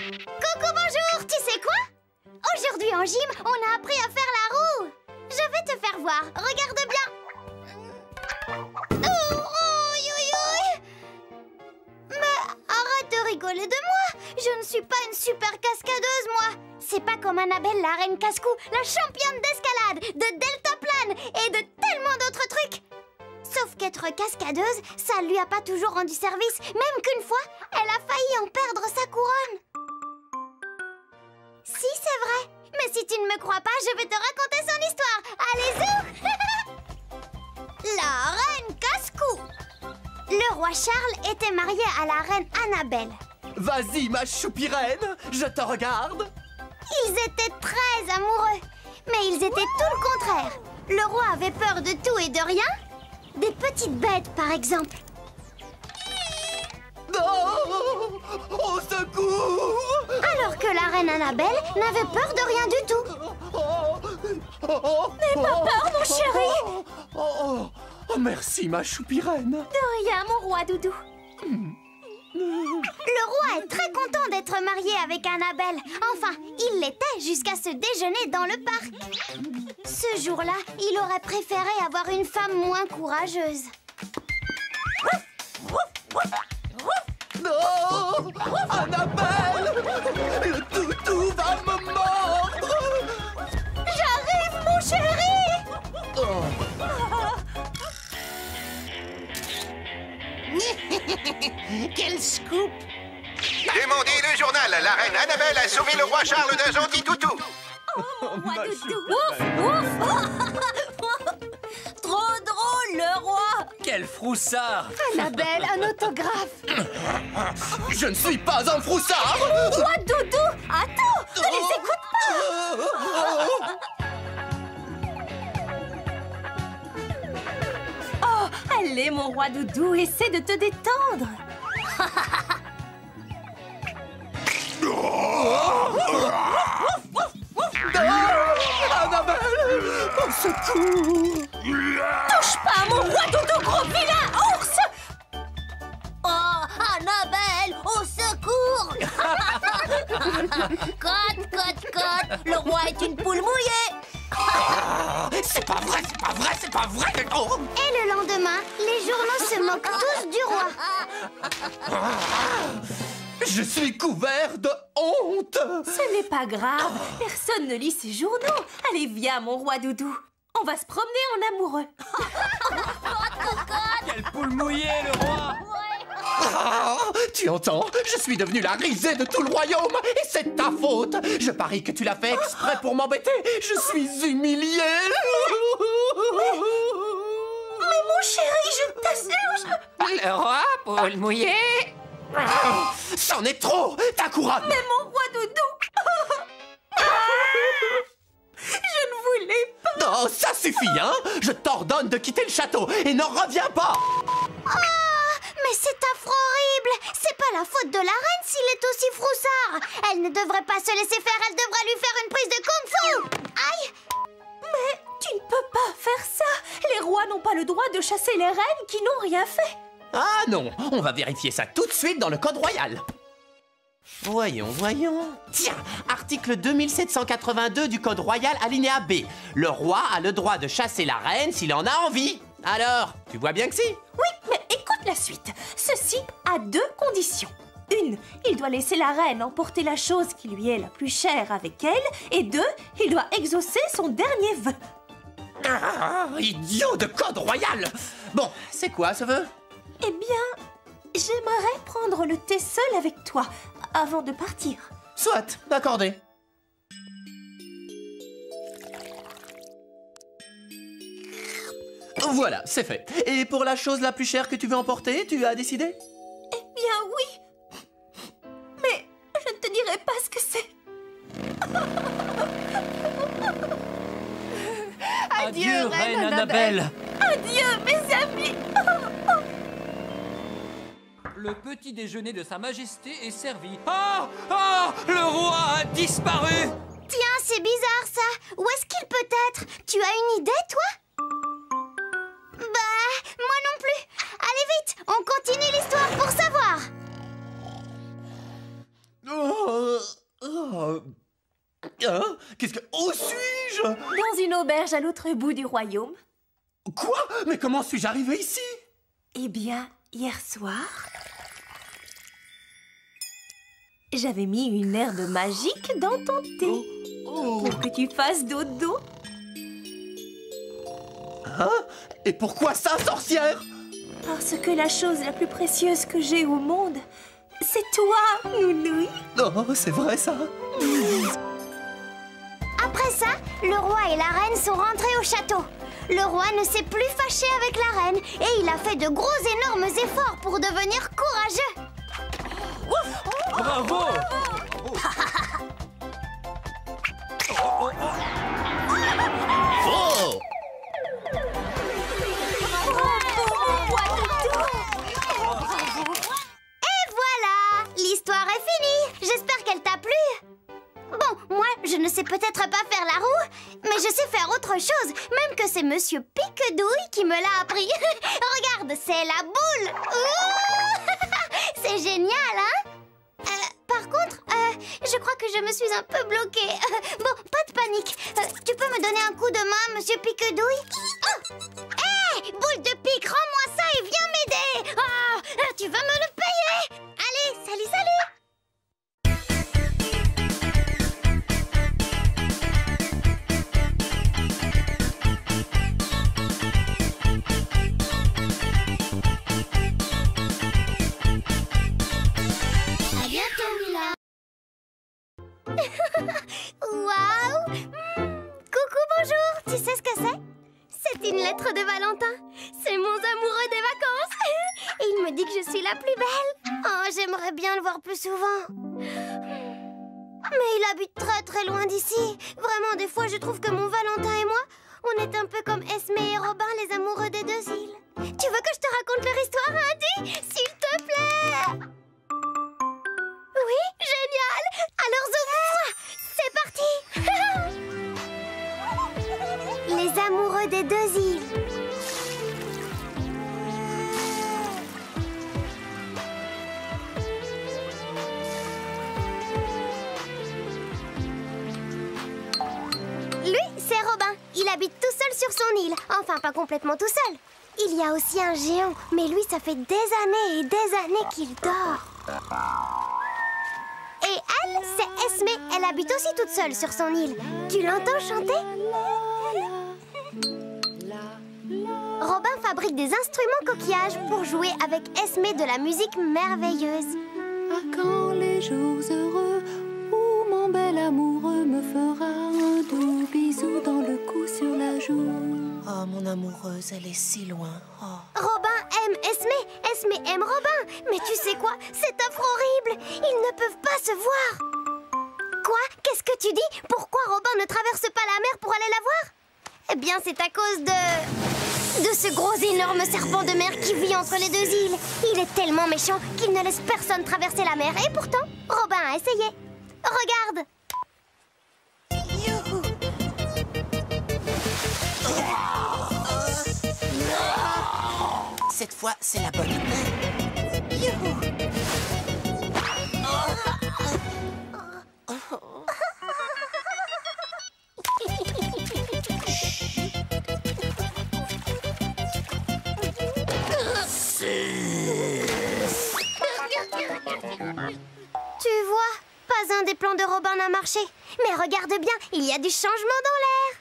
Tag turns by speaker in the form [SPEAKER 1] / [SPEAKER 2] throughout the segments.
[SPEAKER 1] Coucou, bonjour, tu sais quoi? Aujourd'hui en gym, on a appris à faire la roue. Je vais te faire voir, regarde bien. Mais arrête de rigoler de moi. Je ne suis pas une super cascadeuse, moi. C'est pas comme Annabelle, la reine casse-cou, la championne d'escalade, de deltaplane et de tellement d'autres trucs. Sauf qu'être cascadeuse, ça lui a pas toujours rendu service, même qu'une fois, elle a failli en perdre sa couronne. Si, c'est vrai. Mais si tu ne me crois pas, je vais te raconter son histoire. Allez, zou. La reine casse-cou. Le roi Charles était marié à la reine Annabelle.
[SPEAKER 2] Vas-y, ma choupirène, je te regarde.
[SPEAKER 1] Ils étaient très amoureux, mais ils étaient tout le contraire. Le roi avait peur de tout et de rien. Des petites bêtes, par exemple.
[SPEAKER 2] Oh, au secours!
[SPEAKER 1] Alors que la reine Annabelle n'avait peur de rien du tout.
[SPEAKER 2] N'aie
[SPEAKER 1] pas peur, mon chéri.
[SPEAKER 2] Oh, merci, ma choupirène.
[SPEAKER 1] De rien, mon roi doudou. Le roi est très content d'être marié avec Annabelle. Enfin, il l'était jusqu'à ce déjeuner dans le parc. Ce jour-là, il aurait préféré avoir une femme moins courageuse.
[SPEAKER 2] Non! Annabelle! Le toutou va me mordre!
[SPEAKER 1] J'arrive, mon chéri!
[SPEAKER 3] Quel scoop!
[SPEAKER 4] Demandez le journal. La reine Annabelle a sauvé le roi Charles d'un gentil toutou.
[SPEAKER 1] Roi doudou, ouf, ouf. Trop drôle, le roi.
[SPEAKER 2] Quel froussard!
[SPEAKER 1] Annabelle, un autographe.
[SPEAKER 2] Je ne suis pas un froussard!
[SPEAKER 1] Roi doudou, attends, ne les écoute pas. Oh, allez, mon roi doudou, essaie de te détendre.
[SPEAKER 2] Annabelle! Au secours!
[SPEAKER 1] Touche pas à mon roi doudou, gros vilain ours. Oh, Annabelle, au secours. Cote, cote, cote, le roi est une poule mouillée.
[SPEAKER 2] C'est pas vrai, c'est pas vrai, c'est pas vrai! Oh.
[SPEAKER 1] Et le lendemain, les journaux se moquent tous du roi.
[SPEAKER 2] Je suis couvert de honte!
[SPEAKER 5] Ce n'est pas grave, personne ne lit ces journaux. Allez, viens, mon roi doudou. On va se promener en amoureux.
[SPEAKER 2] Quelle poule mouillée, le roi! Ah, tu entends? Je suis devenu la risée de tout le royaume et c'est ta faute! Je parie que tu l'as fait exprès pour m'embêter! Je suis humilié!
[SPEAKER 5] Mais mon chéri, je t'assure,
[SPEAKER 3] Le roi, poule mouillée.
[SPEAKER 2] C'en est trop! Ta couronne!
[SPEAKER 5] Mais mon roi doudou. Je ne voulais pas.
[SPEAKER 2] Non, ça suffit, hein? Je t'ordonne de quitter le château et n'en reviens pas!
[SPEAKER 1] Mais c'est affreux horrible. C'est pas la faute de la reine s'il est aussi froussard. Elle ne devrait pas se laisser faire, elle devrait lui faire une prise de kung-fu. Aïe.
[SPEAKER 5] Mais tu ne peux pas faire ça. Les rois n'ont pas le droit de chasser les reines qui n'ont rien fait.
[SPEAKER 2] Ah non, on va vérifier ça tout de suite dans le code royal. Voyons, voyons. Tiens, article 2782 du code royal alinéa B. Le roi a le droit de chasser la reine s'il en a envie. Alors, tu vois bien que si?
[SPEAKER 5] Oui, mais écoute la suite. Ceci a 2 conditions. 1, il doit laisser la reine emporter la chose qui lui est la plus chère avec elle. Et 2, il doit exaucer son dernier vœu.
[SPEAKER 2] Ah, idiot de code royal! Bon, c'est quoi ce vœu?
[SPEAKER 5] Eh bien, j'aimerais prendre le thé seul avec toi avant de partir.
[SPEAKER 2] Soit, accordé. Voilà, c'est fait. Et pour la chose la plus chère que tu veux emporter, tu as décidé?
[SPEAKER 5] Eh bien, oui. Mais je ne te dirai pas ce que c'est.
[SPEAKER 2] Adieu, reine Annabelle.
[SPEAKER 5] Adieu, mes amis.
[SPEAKER 6] Le petit déjeuner de Sa Majesté est servi. Ah! Ah! Le roi a disparu!
[SPEAKER 1] Tiens, c'est bizarre ça. Où est-ce qu'il peut être? Tu as une idée, toi? Bah, moi non plus. Allez vite, on continue l'histoire pour savoir.
[SPEAKER 2] Qu'est-ce que... Où suis-je?
[SPEAKER 5] Dans une auberge à l'autre bout du royaume.
[SPEAKER 2] Quoi? Mais comment suis-je arrivé ici?
[SPEAKER 5] Eh bien, hier soir, j'avais mis une herbe magique dans ton thé pour que tu fasses dodo.
[SPEAKER 2] Hein? Et pourquoi ça, sorcière?
[SPEAKER 5] Parce que la chose la plus précieuse que j'ai au monde, c'est toi, Nounouille.
[SPEAKER 2] Oh, c'est vrai ça?
[SPEAKER 1] Après ça, le roi et la reine sont rentrés au château. Le roi ne s'est plus fâché avec la reine et il a fait de gros énormes efforts pour devenir courageux.
[SPEAKER 6] Bravo!
[SPEAKER 2] Oh!
[SPEAKER 1] Et voilà, l'histoire est finie. J'espère qu'elle t'a plu. Bon, moi, je ne sais peut-être pas faire la roue, mais je sais faire autre chose, même que c'est Monsieur Piquedouille qui me l'a appris. Regarde, c'est la boule. Ouh. C'est génial, hein? Par contre, je crois que je me suis un peu bloquée. Bon, pas de panique. Tu peux me donner un coup de main, Monsieur Piquedouille? Oh! Hé, boule de pique, rends-moi ça et viens m'aider. Oh, tu vas me le payer. Allez, salut, salut. Waouh! Coucou, bonjour! Tu sais ce que c'est? C'est une lettre de Valentin. C'est mon amoureux des vacances. Et il me dit que je suis la plus belle. Oh, j'aimerais bien le voir plus souvent. Mais il habite très très loin d'ici. Vraiment, des fois, je trouve que mon Valentin et moi, on est un peu comme Esme et Robin, les amoureux des deux îles. Tu veux que je te raconte leur histoire, Andy? S'il te plaît! Oui, génial! Alors ouvre-moi! C'est parti! Les amoureux des deux îles. Lui, c'est Robin. Il habite tout seul sur son île. Enfin, pas complètement tout seul. Il y a aussi un géant, mais lui, ça fait des années et des années qu'il dort. Et elle, c'est Esme. Elle habite aussi toute seule sur son île. Tu l'entends chanter? Robin fabrique des instruments coquillages pour jouer avec Esme de la musique merveilleuse.
[SPEAKER 7] À quand les jours heureux où mon bel amoureux me fera un doux bisou dans le cou sur la joue.
[SPEAKER 2] Oh, mon amoureuse, elle est si loin. Oh.
[SPEAKER 1] Robin aime Esme, Esme aime Robin. Mais tu sais quoi? C'est affreux horrible. Ils ne peuvent pas se voir. Quoi? Qu'est-ce que tu dis? Pourquoi Robin ne traverse pas la mer pour aller la voir? Eh bien, c'est à cause de ce gros énorme serpent de mer qui vit entre les deux îles. Il est tellement méchant qu'il ne laisse personne traverser la mer. Et pourtant, Robin a essayé. Regarde. Youhou.
[SPEAKER 2] Cette fois, c'est la bonne.
[SPEAKER 1] Youhou. Tu vois, pas un des plans de Robin n'a marché. Mais regarde bien, il y a du changement dans l'air.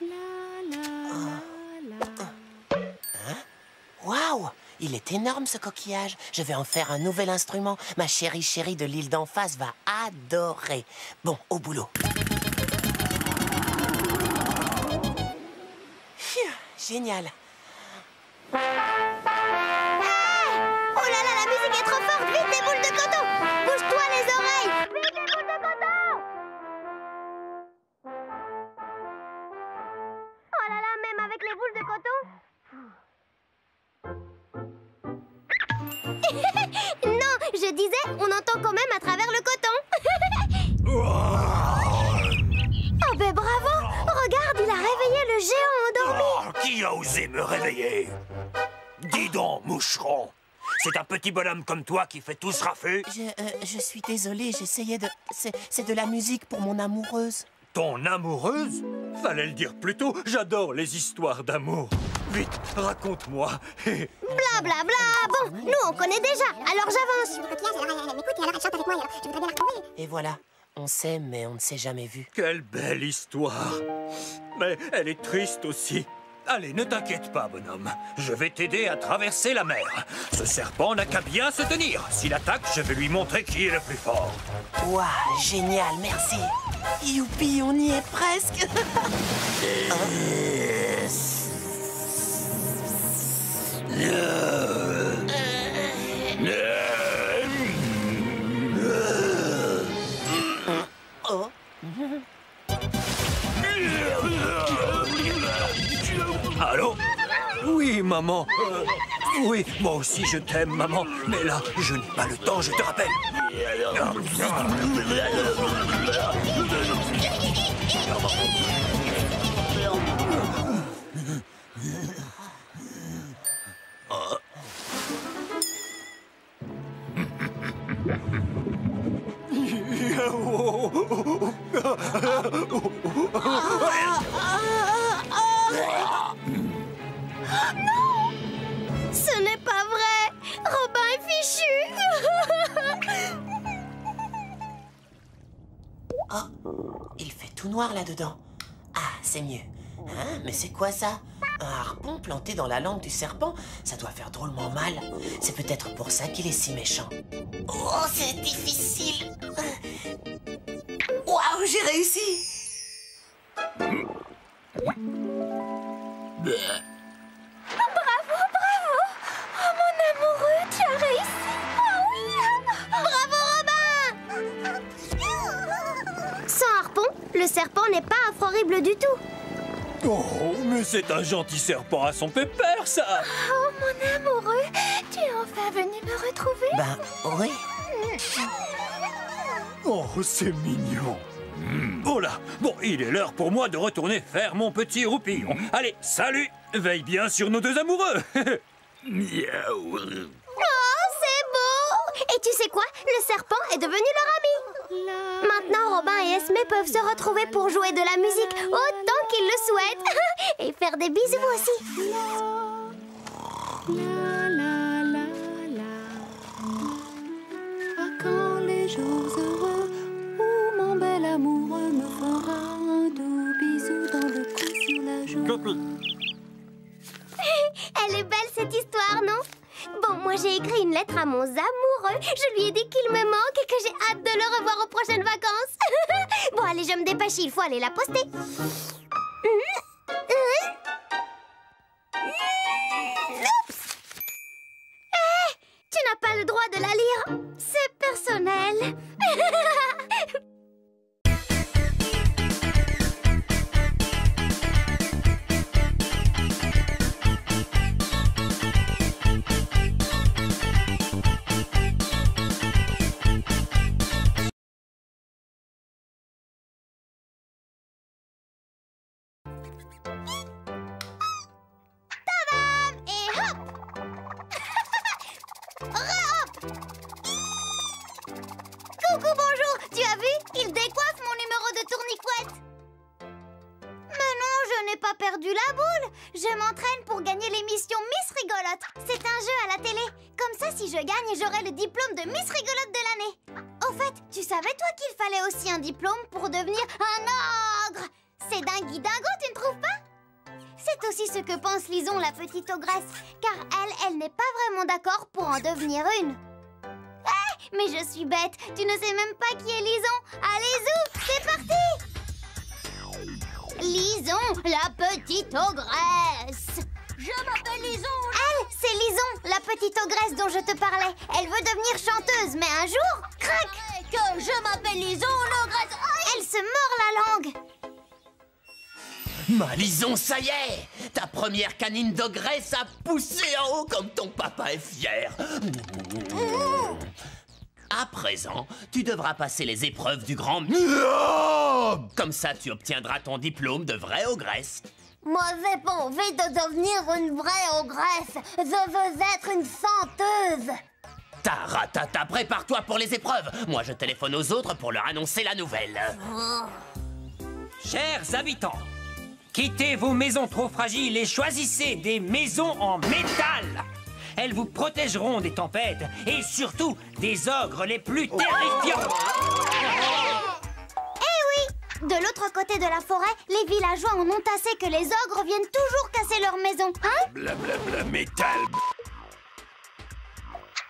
[SPEAKER 2] Waouh! Il est énorme ce coquillage. Je vais en faire un nouvel instrument. Ma chérie de l'île d'en face va adorer. Bon, au boulot. Phew, génial.
[SPEAKER 1] Hey! Oh là là, la musique est trop forte. Vite, les boules de coton. Bouge-toi les oreilles. Vite, les boules de coton. Oh là là, même avec les boules de coton. Non, je disais, on entend quand même à travers le coton. Oh ben bravo. Regarde, il a réveillé le géant endormi.
[SPEAKER 8] Oh, qui a osé me réveiller? Dis donc, moucheron, C'est un petit bonhomme comme toi qui fait tout ce raffut?
[SPEAKER 2] Je suis désolé, j'essayais de... C'est de la musique pour mon amoureuse.
[SPEAKER 8] Ton amoureuse? Fallait le dire plus tôt, j'adore les histoires d'amour. Vite, raconte-moi.
[SPEAKER 1] Bla bla bla. Bon, nous on connaît déjà, alors j'avance.
[SPEAKER 2] Et voilà, on s'aime mais on ne s'est jamais vu.
[SPEAKER 8] Quelle belle histoire. Mais elle est triste aussi. Allez, ne t'inquiète pas, bonhomme. Je vais t'aider à traverser la mer. Ce serpent n'a qu'à bien se tenir. S'il attaque, je vais lui montrer qui est le plus fort.
[SPEAKER 2] Waouh, génial, merci. Youpi, on y est presque. Oh.
[SPEAKER 8] Allô? Oui, maman. Oui, moi aussi je t'aime, maman. Mais là, je n'ai pas le temps, je te rappelle.
[SPEAKER 1] Ce n'est pas vrai. Robin est fichu.
[SPEAKER 2] Oh, il fait tout noir là-dedans. Ah, c'est mieux. Hein, mais c'est quoi ça? Un harpon planté dans la langue du serpent? Ça doit faire drôlement mal. C'est peut-être pour ça qu'il est si méchant. Oh, c'est difficile. Waouh, j'ai réussi.
[SPEAKER 1] Bravo, bravo. Oh, mon amoureux, tu as réussi. Oh oui. Bravo, Robin. Sans harpon, le serpent n'est pas affreux horrible du tout.
[SPEAKER 8] Oh, mais c'est un gentil serpent à son pépère, ça.
[SPEAKER 1] Oh, mon amoureux, tu es enfin venu me retrouver.
[SPEAKER 2] Ben, oui.
[SPEAKER 8] Oh, c'est mignon. Oh là, bon, il est l'heure pour moi de retourner faire mon petit roupillon. Allez, salut. Veille bien sur nos deux amoureux. Miaou.
[SPEAKER 1] Oh, c'est beau. Et tu sais quoi? Le serpent est devenu leur ami. Maintenant, Robin et Esmé peuvent se retrouver pour jouer de la musique autant qu'ils le souhaitent. Et faire des bisous aussi.
[SPEAKER 7] À quand les jours heureux où mon bel amoureux me fera un doux bisou dans le cou sur la joue.
[SPEAKER 1] Elle est belle cette histoire, non? Bon, moi j'ai écrit une lettre à mon amoureux. Je lui ai dit qu'il me manque et que j'ai hâte de le revoir aux prochaines vacances. Bon, allez, je me dépêche, il faut aller la poster. Oups! Hé! Tu n'as pas le droit de la lire. C'est personnel. Et hop! Re-hop! Coucou, bonjour! Tu as vu? Il décoiffe mon numéro de tournicouette! Mais non, je n'ai pas perdu la boule! Je m'entraîne pour gagner l'émission Miss Rigolote. C'est un jeu à la télé. Comme ça, si je gagne, j'aurai le diplôme de Miss Rigolote de l'année. Au fait, tu savais, toi, qu'il fallait aussi un diplôme pour devenir un ogre? C'est dingue dingo, tu ne trouves pas? C'est aussi ce que pense Lison, la petite ogresse, car elle n'est pas vraiment d'accord pour en devenir une. Mais je suis bête, tu ne sais même pas qui est Lison. Allez, zou, c'est parti! Lison, la petite ogresse. Je m'appelle Lison. Elle, c'est Lison, la petite ogresse dont je te parlais. Elle veut devenir chanteuse, mais un jour, crac! Que je m'appelle Lison, l'ogresse. Elle se mord la langue.
[SPEAKER 2] Ma Lison, ça y est! Ta première canine d'ogresse a poussé en haut comme ton papa est fier. À présent, tu devras passer les épreuves du grand... Comme ça, tu obtiendras ton diplôme de vraie ogresse.
[SPEAKER 1] Moi, j'ai pas envie de devenir une vraie ogresse. Je veux être une chanteuse.
[SPEAKER 2] Taratata, prépare-toi pour les épreuves. Moi, je téléphone aux autres pour leur annoncer la nouvelle.
[SPEAKER 8] Chers habitants, quittez vos maisons trop fragiles et choisissez des maisons en métal. Elles vous protégeront des tempêtes et surtout des ogres les plus terrifiants.
[SPEAKER 1] De l'autre côté de la forêt, les villageois en ont assez que les ogres viennent toujours casser leur maison. Hein?
[SPEAKER 4] Blablabla métal.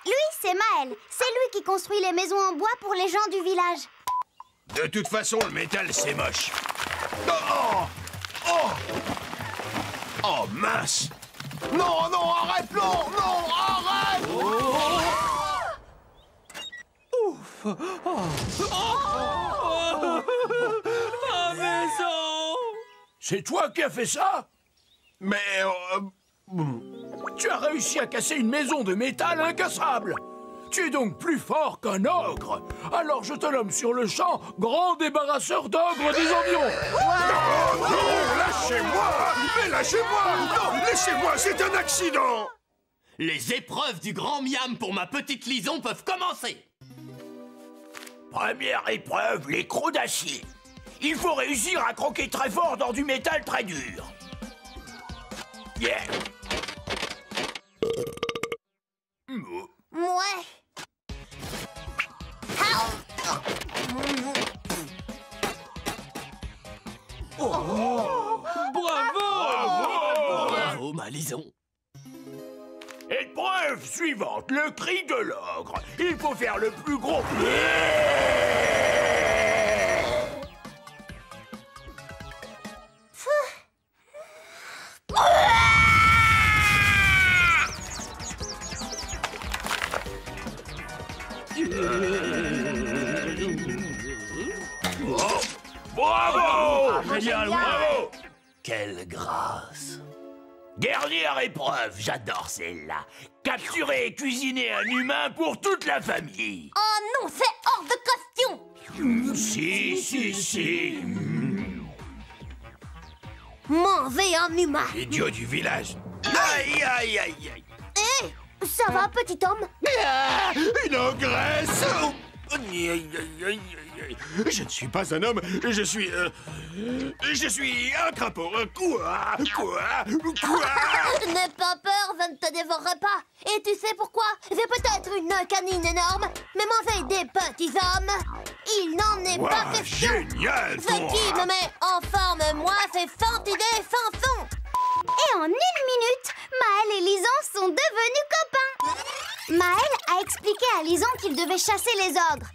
[SPEAKER 1] Lui, c'est Maël. C'est lui qui construit les maisons en bois pour les gens du village.
[SPEAKER 4] De toute façon, le métal, c'est moche. Oh, oh, oh mince. Non, non, arrête, non, non, arrête.
[SPEAKER 6] Ouf. Ma maison.
[SPEAKER 9] C'est toi qui as fait ça? Mais... tu as réussi à casser une maison de métal incassable. Tu es donc plus fort qu'un ogre. Alors je te nomme sur le champ grand débarrasseur d'ogres des environs.
[SPEAKER 4] Non, non, lâchez-moi. Mais lâchez-moi. Non, laissez-moi, c'est un accident.
[SPEAKER 2] Les épreuves du grand miam pour ma petite Lison peuvent commencer.
[SPEAKER 9] Première épreuve, les crocs d'acier. Il faut réussir à croquer très fort dans du métal très dur. Yeah.
[SPEAKER 1] Ouais.
[SPEAKER 2] Bravo, ma Lison.
[SPEAKER 9] Épreuve suivante, le cri de l'ogre. Il faut faire le plus gros... Bravo!
[SPEAKER 2] Génial,
[SPEAKER 9] bravo!
[SPEAKER 2] Quelle grâce.
[SPEAKER 9] Dernière épreuve, j'adore celle-là. Capturer et cuisiner un humain pour toute la famille.
[SPEAKER 1] Oh non, c'est hors de question.
[SPEAKER 9] Si.
[SPEAKER 1] Manger un humain.
[SPEAKER 4] Idiot du village. Aïe, aïe, aïe, aïe.
[SPEAKER 1] Hé, ça va, petit homme?
[SPEAKER 4] Ah, une ogresse. Aïe, aïe, aïe, aïe, aïe. Je ne suis pas un homme, je suis un crapaud. Quoi?
[SPEAKER 1] N'aie pas peur, je ne te dévorerai pas. Et tu sais pourquoi? J'ai peut-être une canine énorme, mais manger des petits hommes, il n'en est pas question.
[SPEAKER 4] Génial,
[SPEAKER 1] Ce qui me met en forme, moi, c'est Fantidé Fanfon. Et en 1 minute, Maël et Lison sont devenus copains. Maël a expliqué à Lison qu'il devait chasser les ogres.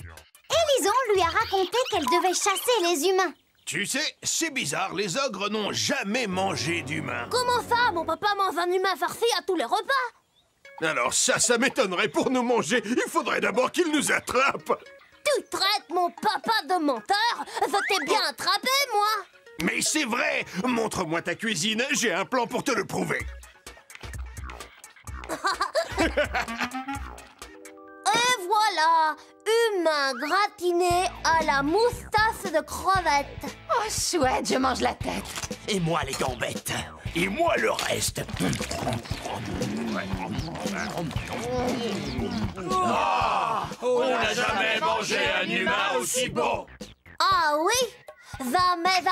[SPEAKER 1] Et Lison lui a raconté qu'elle devait chasser les humains.
[SPEAKER 4] Tu sais, c'est bizarre, les ogres n'ont jamais mangé d'humains.
[SPEAKER 1] Comment ça? Mon papa mange un humain farci à tous les repas.
[SPEAKER 4] Alors ça m'étonnerait pour nous manger. Il faudrait d'abord qu'il nous attrape.
[SPEAKER 1] Tu traites mon papa de menteur? Je t'ai bien attrapé, moi.
[SPEAKER 4] Mais c'est vrai. Montre-moi ta cuisine, j'ai un plan pour te le prouver.
[SPEAKER 1] Et voilà, humain gratiné à la moustache de crevette.
[SPEAKER 3] Oh, chouette, je mange la tête.
[SPEAKER 2] Et moi, les gambettes.
[SPEAKER 9] Et moi, le reste. On n'a jamais mangé un humain aussi beau.
[SPEAKER 1] Ah oui? Jamais.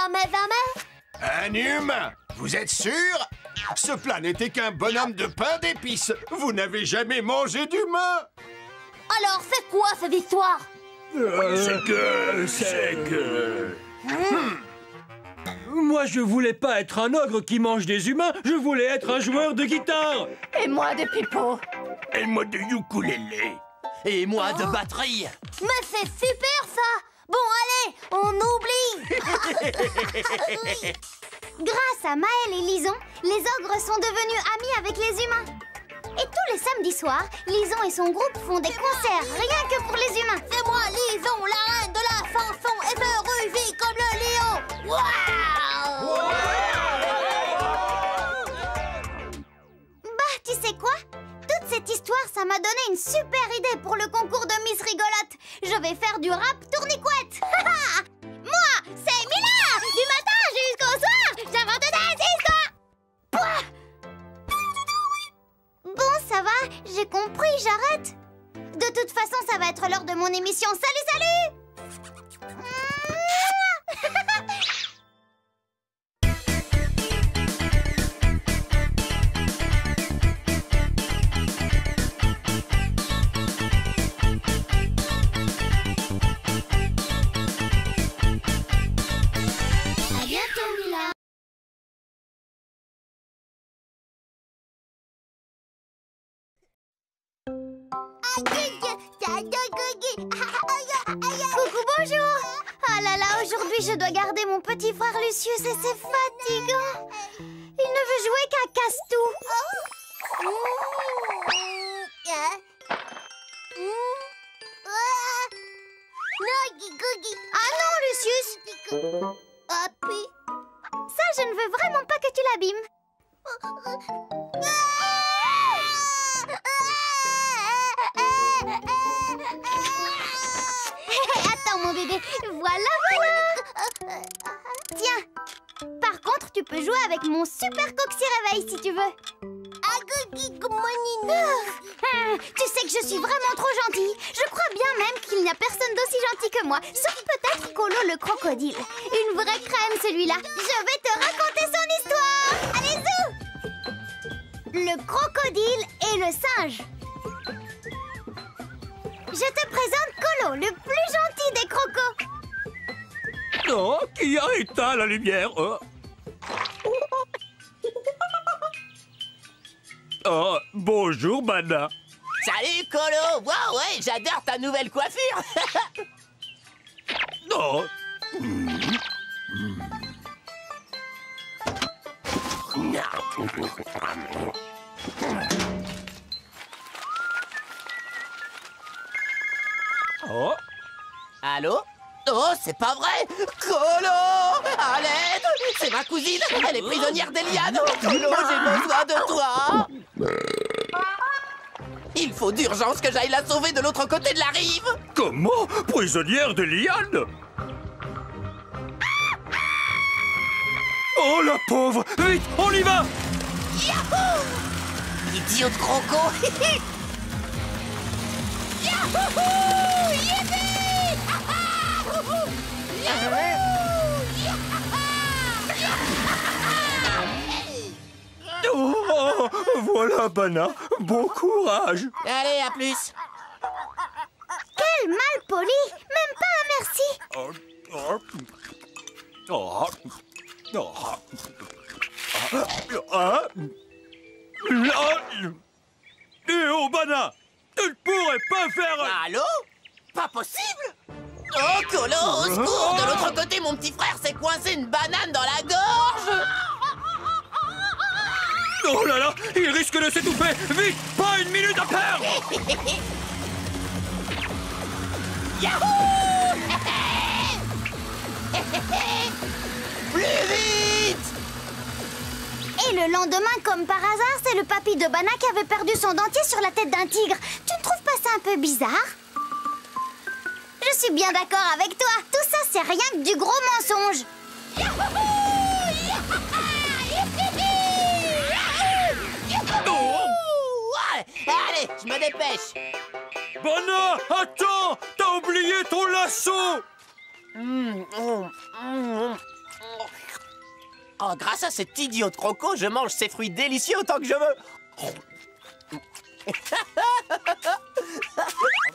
[SPEAKER 4] Un humain? Vous êtes sûr? Ce plat n'était qu'un bonhomme de pain d'épices. Vous n'avez jamais mangé d'humain.
[SPEAKER 1] Alors c'est quoi cette histoire?
[SPEAKER 9] C'est que... Moi, je voulais pas être un ogre qui mange des humains, je voulais être un joueur de guitare.
[SPEAKER 3] Et moi de pipeau.
[SPEAKER 9] Et moi de ukulélé.
[SPEAKER 2] Et moi, de batterie.
[SPEAKER 1] Mais c'est super ça! Bon allez, on oublie. Grâce à Maël et Lison, les ogres sont devenus amis avec les humains. Et tous les samedis soirs, Lison et son groupe font des concerts rien que pour les humains. C'est moi, Lison, la reine de la chanson, et je rugis comme le lion. Waouh! Bah, tu sais quoi? Toute cette histoire, ça m'a donné une super idée pour le concours de Miss Rigolote. Je vais faire du rap tournicouette. Moi, c'est Mila. Du matin jusqu'au soir, j'invente des histoires. toute façon, ça va être l'heure de mon émission. Salut, salut! À bientôt, Mila. Coucou, bonjour. Ah là là, aujourd'hui je dois garder mon petit frère Lucius et c'est fatigant. Il ne veut jouer qu'à casse-tout. Ah non, Lucius. Ça, je ne veux vraiment pas que tu l'abîmes. Attends, mon bébé. Voilà, voilà. Tiens. Par contre, tu peux jouer avec mon super coxy réveil si tu veux. Tu sais que je suis vraiment trop gentille. Je crois bien même qu'il n'y a personne d'aussi gentil que moi. Sauf peut-être Colo le crocodile. Une vraie crème, celui-là. Je vais te raconter son histoire. Allez, zou! Le crocodile et le singe. Je te présente Colo, le plus gentil des crocos.
[SPEAKER 8] Oh, qui a éteint la lumière? Oh, bonjour, Bana.
[SPEAKER 2] Salut, Colo. Wow, ouais, j'adore ta nouvelle coiffure.
[SPEAKER 8] Oh. Oh.
[SPEAKER 2] Allô? Oh, c'est pas vrai! Colo! À l'aide! C'est ma cousine! Elle est prisonnière des lianes! Colo, j'ai besoin de toi! Il faut d'urgence que j'aille la sauver de l'autre côté de la rive!
[SPEAKER 8] Comment? Prisonnière de liane? Oh, la pauvre! Vite, on y va!
[SPEAKER 2] Yahoo! Idiot de croco! Yahoo! Yippee!
[SPEAKER 8] Oh, voilà, Bana. Bon courage.
[SPEAKER 2] Allez, à plus!
[SPEAKER 1] Quel mal poli! Même pas un merci!
[SPEAKER 8] Eh oh, Bana! Tu ne pourrais pas faire...
[SPEAKER 2] Allô? Pas possible? Oh, Colo, au secours! De l'autre côté, mon petit frère s'est coincé une banane dans la gorge!
[SPEAKER 8] Oh là là! Il risque de s'étouffer! Vite! Pas une minute à perdre!
[SPEAKER 2] Yahoo! Plus vite!
[SPEAKER 1] Et le lendemain, comme par hasard, c'est le papy de Bana qui avait perdu son dentier sur la tête d'un tigre. Tu ne trouves pas ça un peu bizarre? Je suis bien d'accord avec toi. Tout ça, c'est rien que du gros mensonge.
[SPEAKER 2] Allez, je me dépêche.
[SPEAKER 8] Bana! Attends! T'as oublié ton lasso!
[SPEAKER 2] Oh, grâce à cet idiot de croco, je mange ces fruits délicieux autant que je veux.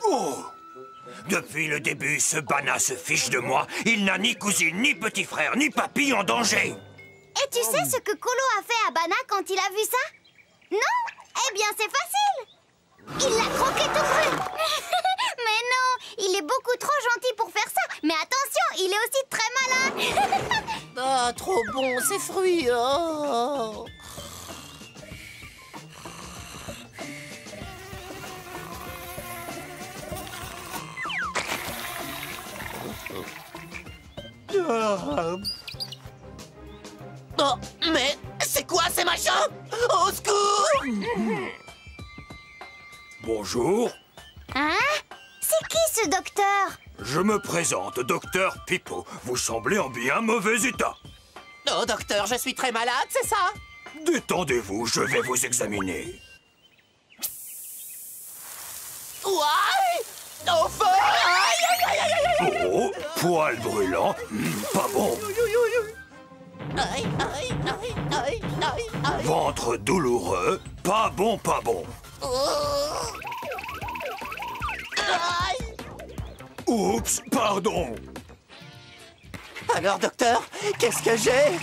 [SPEAKER 4] Oh! Depuis le début, ce Bana se fiche de moi. Il n'a ni cousine, ni petit frère, ni papy en danger.
[SPEAKER 1] Et tu sais ce que Colo a fait à Bana quand il a vu ça? Non? Eh bien, c'est facile. Il l'a croqué tout cru. Mais non, il est beaucoup trop gentil pour faire ça. Mais attention, il est aussi très malin.
[SPEAKER 2] Ah, trop bon, ces fruits. Oh. Oh, mais c'est quoi ces machins? Au secours!
[SPEAKER 4] Bonjour,
[SPEAKER 1] Hein? C'est qui ce docteur?
[SPEAKER 4] je me présente, docteur Pipo. Vous semblez en bien mauvais état.
[SPEAKER 2] Oh, docteur, je suis très malade, c'est ça?
[SPEAKER 4] Détendez-vous, je vais vous examiner.
[SPEAKER 2] Ouais! Au feu! Aïe, aïe, aïe, aïe, aïe.
[SPEAKER 8] Oh, poil brûlant. Pas bon.
[SPEAKER 2] Aïe, aïe, aïe, aïe, aïe, aïe.
[SPEAKER 8] Ventre douloureux. Pas bon, pas bon.
[SPEAKER 2] Aïe.
[SPEAKER 8] Oups, pardon.
[SPEAKER 2] Alors, docteur, qu'est-ce que j'ai?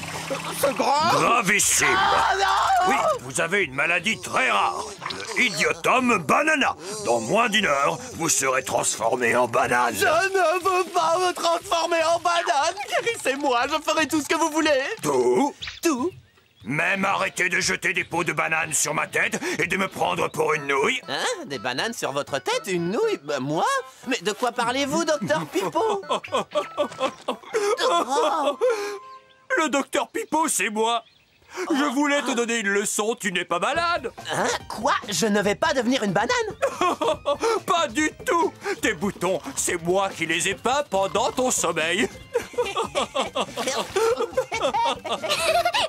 [SPEAKER 2] C'est grave!
[SPEAKER 8] Gravissime.
[SPEAKER 2] Ah non!
[SPEAKER 8] Oui, vous avez une maladie très rare. Le idiotum banana. Dans moins d'1 heure, vous serez transformé en banane.
[SPEAKER 2] Je ne veux pas me transformer en banane! Guérissez-moi, je ferai tout ce que vous voulez!
[SPEAKER 8] Tout?
[SPEAKER 2] Tout?
[SPEAKER 8] Même arrêter de jeter des pots de banane sur ma tête et de me prendre pour une nouille?
[SPEAKER 2] Hein? Des bananes sur votre tête? Une nouille? Moi? Mais de quoi parlez-vous, docteur Pipo?
[SPEAKER 8] Le docteur Pipo, c'est moi. Je voulais te donner une leçon, tu n'es pas malade.
[SPEAKER 2] Hein? Quoi? Je ne vais pas devenir une banane?
[SPEAKER 8] Pas du tout. Tes boutons, c'est moi qui les ai peints pendant ton sommeil.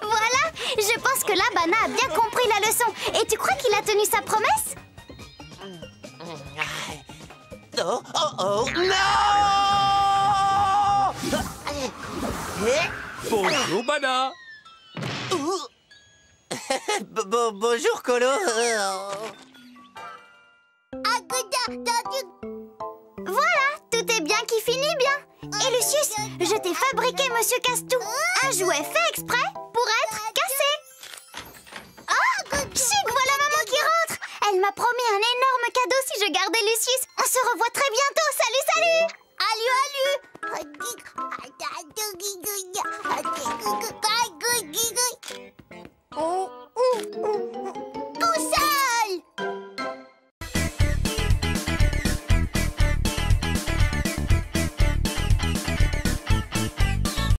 [SPEAKER 1] Voilà, je pense que la Bana a bien compris la leçon. Et tu crois qu'il a tenu sa promesse?
[SPEAKER 2] Oh, oh, oh! Non!
[SPEAKER 8] Bonjour, Bana.
[SPEAKER 2] Bonjour, Colo.
[SPEAKER 1] Voilà, tout est bien qui finit bien. Et Lucius, je t'ai fabriqué Monsieur Castou, un jouet fait exprès pour être cassé. Oh, chic, voilà maman qui rentre. Elle m'a promis un énorme cadeau si je gardais Lucius. On se revoit très bientôt. Salut, salut. Salut, salut.